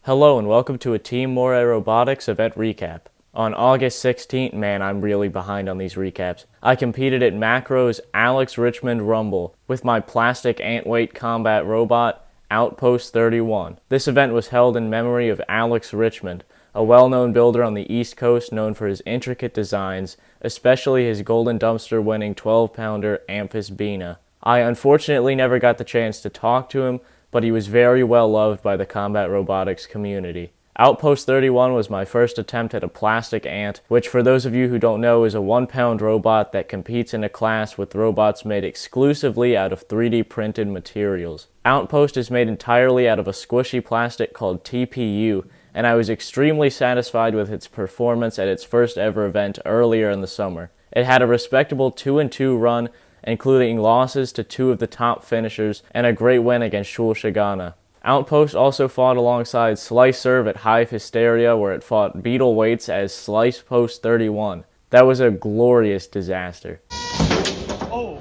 Hello and welcome to a Team More Robotics event recap. On August 16th, man, I'm really behind on these recaps. I competed at Macro's Alex Richmond Rumble with my plastic ant-weight combat robot, Outpost 31. This event was held in memory of Alex Richmond, a well-known builder on the East Coast known for his intricate designs, especially his Golden Dumpster winning 12-pounder Amphis Bina. I unfortunately never got the chance to talk to him, but he was very well loved by the combat robotics community. Outpost 31 was my first attempt at a plastic ant, which for those of you who don't know is a 1-pound robot that competes in a class with robots made exclusively out of 3D printed materials. Outpost is made entirely out of a squishy plastic called TPU, and I was extremely satisfied with its performance at its first ever event earlier in the summer. It had a respectable 2-2 run, including losses to two of the top finishers and a great win against Shul Shagana. Outpost also fought alongside Slice Serve at Hive Hysteria, where it fought Beetle weights as Slice Post 31. That was a glorious disaster.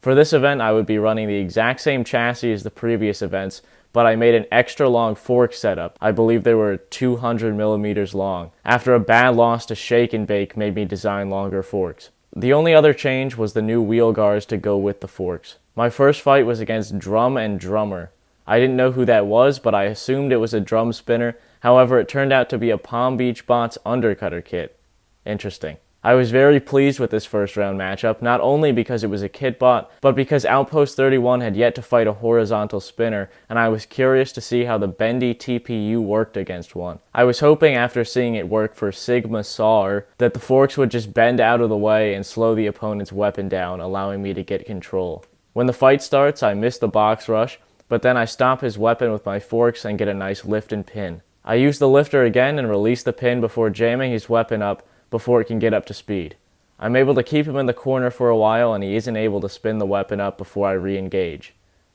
For this event, I would be running the exact same chassis as the previous events, but I made an extra long fork setup. I believe they were 200 millimeters long, after a bad loss to Shake and Bake made me design longer forks. The only other change was the new wheel guards to go with the forks. My first fight was against Drum and Drummer. I didn't know who that was, but I assumed it was a drum spinner. However, it turned out to be a Palm Beach Bots undercutter kit. Interesting. I was very pleased with this first round matchup, not only because it was a kit bot, but because Outpost 31 had yet to fight a horizontal spinner, and I was curious to see how the bendy TPU worked against one. I was hoping after seeing it work for Sigma Saw that the forks would just bend out of the way and slow the opponent's weapon down, allowing me to get control. When the fight starts, I miss the box rush, but then I stop his weapon with my forks and get a nice lift and pin. I use the lifter again and release the pin before jamming his weapon up before it can get up to speed. I'm able to keep him in the corner for a while and he isn't able to spin the weapon up before I re-engage.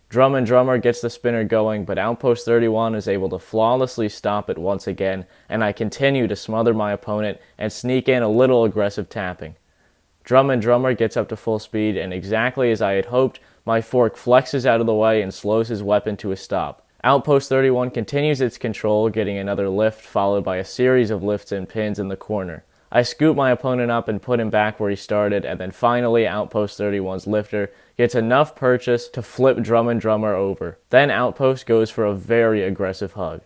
Drum and Drummer gets the spinner going, but Outpost 31 is able to flawlessly stop it once again, and I continue to smother my opponent and sneak in a little aggressive tapping. Drum and Drummer gets up to full speed, and exactly as I had hoped, my fork flexes out of the way and slows his weapon to a stop. Outpost 31 continues its control, getting another lift followed by a series of lifts and pins in the corner. I scoop my opponent up and put him back where he started, and then finally Outpost 31's lifter gets enough purchase to flip Drum and Drummer over. Then Outpost goes for a very aggressive hug.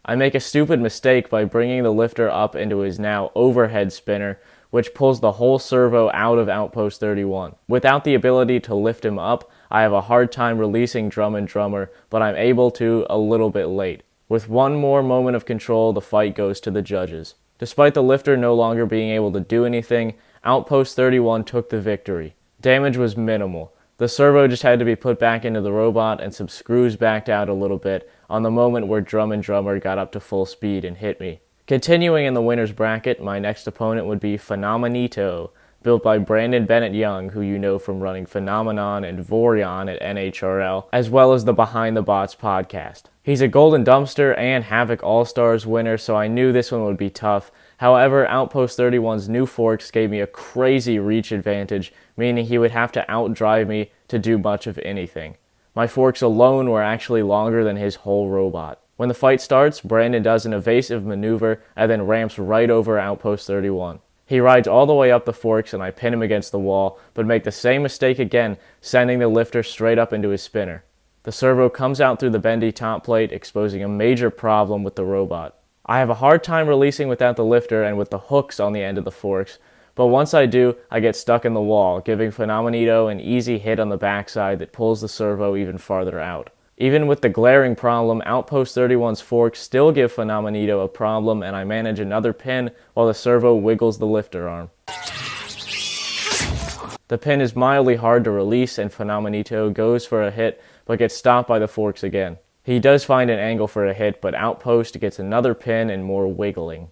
I make a stupid mistake by bringing the lifter up into his now overhead spinner, which pulls the whole servo out of Outpost 31. Without the ability to lift him up, I have a hard time releasing Drum and Drummer, but I'm able to a little bit late. With one more moment of control, the fight goes to the judges. Despite the lifter no longer being able to do anything, Outpost 31 took the victory. Damage was minimal. The servo just had to be put back into the robot and some screws backed out a little bit on the moment where Drum and Drummer got up to full speed and hit me. Continuing in the winner's bracket, my next opponent would be Phenomenito, built by Brandon Bennett Young, who you know from running Phenomenon and Vorion at NHRL, as well as the Behind the Bots podcast. He's a Golden Dumpster and Havoc All-Stars winner, so I knew this one would be tough. However, Outpost 31's new forks gave me a crazy reach advantage, meaning he would have to outdrive me to do much of anything. My forks alone were actually longer than his whole robot. When the fight starts, Brandon does an evasive maneuver and then ramps right over Outpost 31. He rides all the way up the forks and I pin him against the wall, but make the same mistake again, sending the lifter straight up into his spinner. The servo comes out through the bendy top plate, exposing a major problem with the robot. I have a hard time releasing without the lifter and with the hooks on the end of the forks, but once I do, I get stuck in the wall, giving Phenomenito an easy hit on the backside that pulls the servo even farther out. Even with the glaring problem, Outpost 31's forks still give Phenomenito a problem, and I manage another pin while the servo wiggles the lifter arm. The pin is mildly hard to release, and Phenomenito goes for a hit, but gets stopped by the forks again. He does find an angle for a hit, but Outpost gets another pin and more wiggling.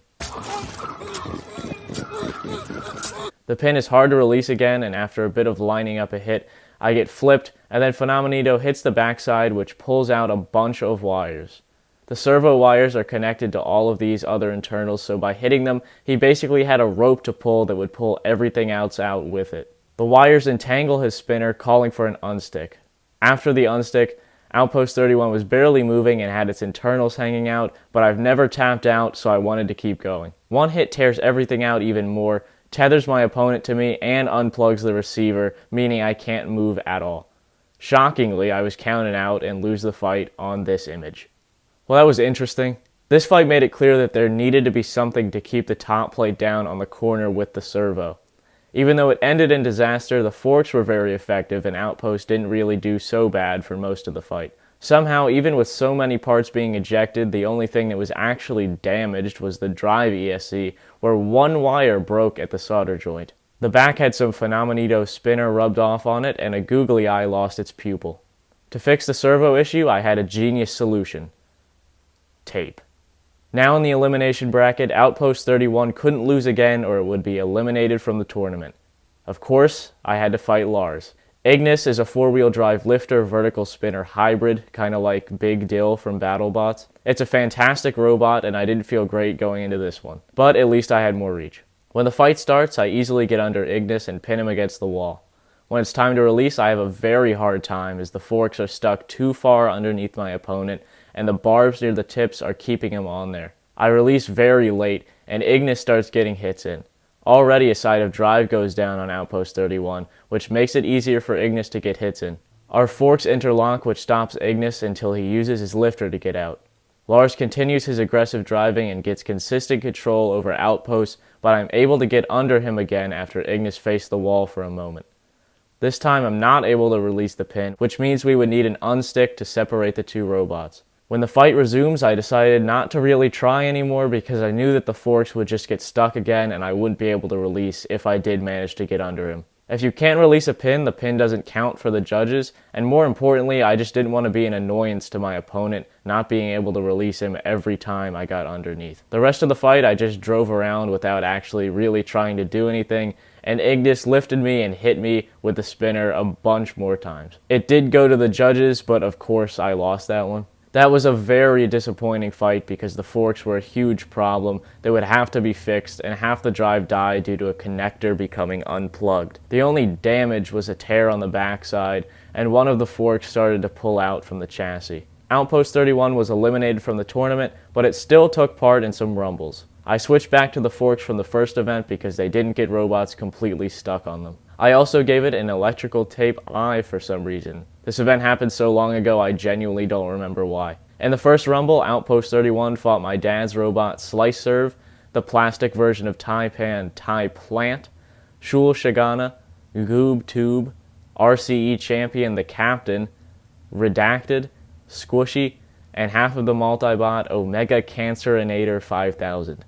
The pin is hard to release again, and after a bit of lining up a hit, I get flipped, and then Phenomenito hits the backside, which pulls out a bunch of wires. The servo wires are connected to all of these other internals, so by hitting them, he basically had a rope to pull that would pull everything else out with it. The wires entangle his spinner, calling for an unstick. After the unstick, Outpost 31 was barely moving and had its internals hanging out, but I've never tapped out, so I wanted to keep going. One hit tears everything out even more, tethers my opponent to me, and unplugs the receiver, meaning I can't move at all. Shockingly, I was counted out and lose the fight on this image. Well, that was interesting. This fight made it clear that there needed to be something to keep the top plate down on the corner with the servo. Even though it ended in disaster, the forks were very effective and Outpost didn't really do so bad for most of the fight. Somehow, even with so many parts being ejected, the only thing that was actually damaged was the drive ESC, where one wire broke at the solder joint. The back had some Phenomenito spinner rubbed off on it, and a googly eye lost its pupil. To fix the servo issue, I had a genius solution. Tape. Now in the elimination bracket, Outpost 31 couldn't lose again or it would be eliminated from the tournament. Of course, I had to fight Lars. Ignis is a four-wheel drive lifter vertical spinner hybrid, kind of like Big Dill from BattleBots. It's a fantastic robot and I didn't feel great going into this one, but at least I had more reach. When the fight starts, I easily get under Ignis and pin him against the wall. When it's time to release, I have a very hard time as the forks are stuck too far underneath my opponent and the barbs near the tips are keeping him on there. I release very late and Ignis starts getting hits in. Already a side of drive goes down on Outpost 31, which makes it easier for Ignis to get hits in. Our forks interlock, which stops Ignis until he uses his lifter to get out. Lars continues his aggressive driving and gets consistent control over Outpost, but I'm able to get under him again after Ignis faced the wall for a moment. This time I'm not able to release the pin, which means we would need an unstick to separate the two robots. When the fight resumes, I decided not to really try anymore because I knew that the forks would just get stuck again and I wouldn't be able to release if I did manage to get under him. If you can't release a pin, the pin doesn't count for the judges, and more importantly, I just didn't want to be an annoyance to my opponent, not being able to release him every time I got underneath. The rest of the fight, I just drove around without actually really trying to do anything, and Ignis lifted me and hit me with the spinner a bunch more times. It did go to the judges, but of course I lost that one. That was a very disappointing fight because the forks were a huge problem that would have to be fixed and half the drive died due to a connector becoming unplugged. The only damage was a tear on the backside and one of the forks started to pull out from the chassis. Outpost 31 was eliminated from the tournament, but it still took part in some rumbles. I switched back to the forks from the first event because they didn't get robots completely stuck on them. I also gave it an electrical tape eye for some reason. This event happened so long ago I genuinely don't remember why. In the first rumble, Outpost 31 fought my dad's robot Slice Serve, the plastic version of Taipan Thai Plant, Shul Shagana, Goob Tube, RCE Champion the Captain, Redacted, Squishy, and half of the multibot Omega Cancerinator 5000.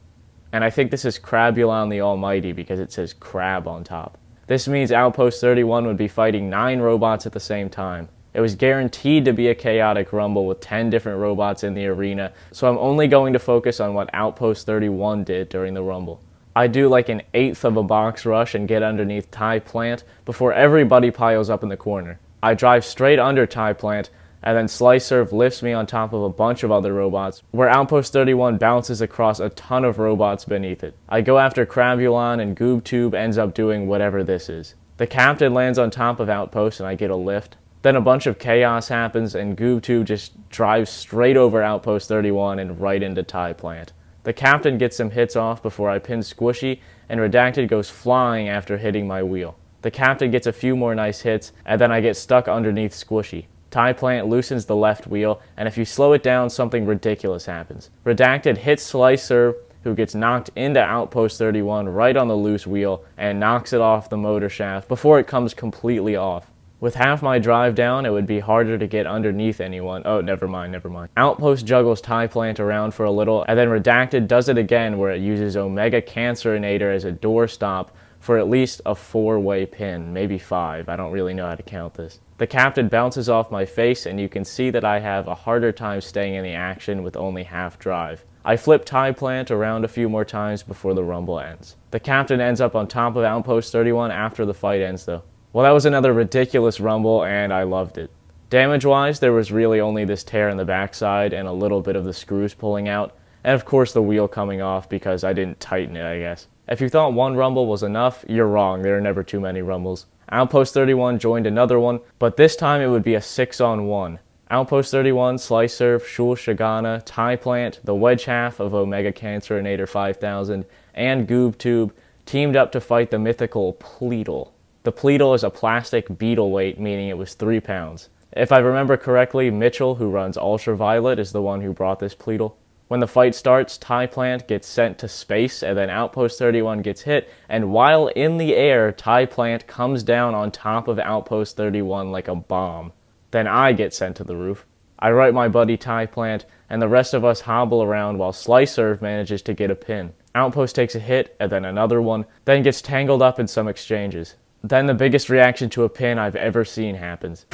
And I think this is Crabulon the Almighty because it says crab on top. This means Outpost 31 would be fighting 9 robots at the same time. It was guaranteed to be a chaotic rumble with 10 different robots in the arena, so I'm only going to focus on what Outpost 31 did during the rumble. I do like an eighth of a box rush and get underneath Thai Plant before everybody piles up in the corner. I drive straight under Thai Plant, and then Slice Serve lifts me on top of a bunch of other robots, where Outpost 31 bounces across a ton of robots beneath it. I go after Crabulon and Goob Tube ends up doing whatever this is. The Captain lands on top of Outpost and I get a lift. Then a bunch of chaos happens and Goob Tube just drives straight over Outpost 31 and right into Thai Plant. The Captain gets some hits off before I pin Squishy, and Redacted goes flying after hitting my wheel. The Captain gets a few more nice hits, and then I get stuck underneath Squishy. Thai Plant loosens the left wheel, and if you slow it down, something ridiculous happens. Redacted hits Slice Serve, who gets knocked into Outpost 31 right on the loose wheel, and knocks it off the motor shaft before it comes completely off. With half my drive down, it would be harder to get underneath anyone. Oh, never mind. Outpost juggles Thai Plant around for a little, and then Redacted does it again where it uses Omega Cancerinator as a doorstop for at least a 4-way pin, maybe 5. I don't really know how to count this. The Captain bounces off my face, and you can see that I have a harder time staying in the action with only half drive. I flip Thai Plant around a few more times before the rumble ends. The Captain ends up on top of Outpost 31 after the fight ends though. Well, that was another ridiculous rumble, and I loved it. Damage-wise, there was really only this tear in the backside and a little bit of the screws pulling out, and of course the wheel coming off because I didn't tighten it, I guess. If you thought one rumble was enough, you're wrong. There are never too many rumbles. Outpost 31 joined another one, but this time it would be a 6-on-1. Outpost 31, Slice Serve, Shul Shagana, Tie Plant, the Wedge Half of Omega Cancerinator 5000, and Goob Tube teamed up to fight the mythical Pleatle. The Pleatle is a plastic beetle weight, meaning it was 3 pounds. If I remember correctly, Mitchell, who runs Ultraviolet, is the one who brought this Pleatle. When the fight starts, Tie Plant gets sent to space, and then Outpost 31 gets hit, and while in the air, Tie Plant comes down on top of Outpost 31 like a bomb. Then I get sent to the roof. I right my buddy Tie Plant, and the rest of us hobble around while Slice Serve manages to get a pin. Outpost takes a hit, and then another one, then gets tangled up in some exchanges. Then the biggest reaction to a pin I've ever seen happens.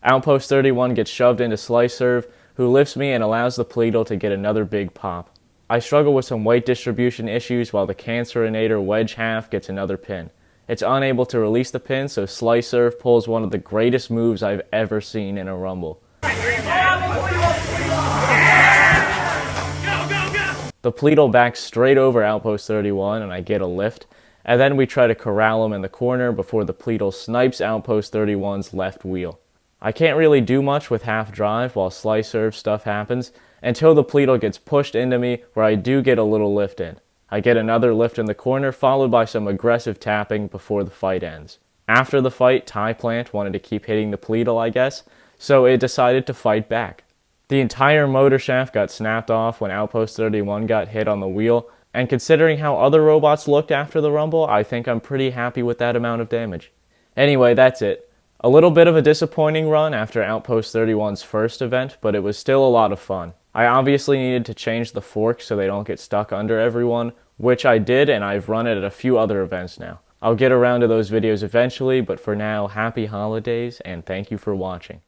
Outpost 31 gets shoved into Slice Serve, who lifts me and allows the Pleatle to get another big pop. I struggle with some weight distribution issues while the Cancerinator Wedge Half gets another pin. It's unable to release the pin, so Slice Serve pulls one of the greatest moves I've ever seen in a Rumble. The Pleatle backs straight over Outpost 31 and I get a lift, and then we try to corral him in the corner before the Pleatle snipes Outpost 31's left wheel. I can't really do much with half drive while Slice Serve stuff happens until the Pleatle gets pushed into me, where I do get a little lift in. I get another lift in the corner, followed by some aggressive tapping before the fight ends. After the fight, Tie Plant wanted to keep hitting the Pleatle, I guess, so it decided to fight back. The entire motor shaft got snapped off when Outpost 31 got hit on the wheel, and considering how other robots looked after the Rumble, I think I'm pretty happy with that amount of damage. Anyway, that's it. A little bit of a disappointing run after Outpost 31's first event, but it was still a lot of fun. I obviously needed to change the forks so they don't get stuck under everyone, which I did, and I've run it at a few other events now. I'll get around to those videos eventually, but for now, happy holidays, and thank you for watching.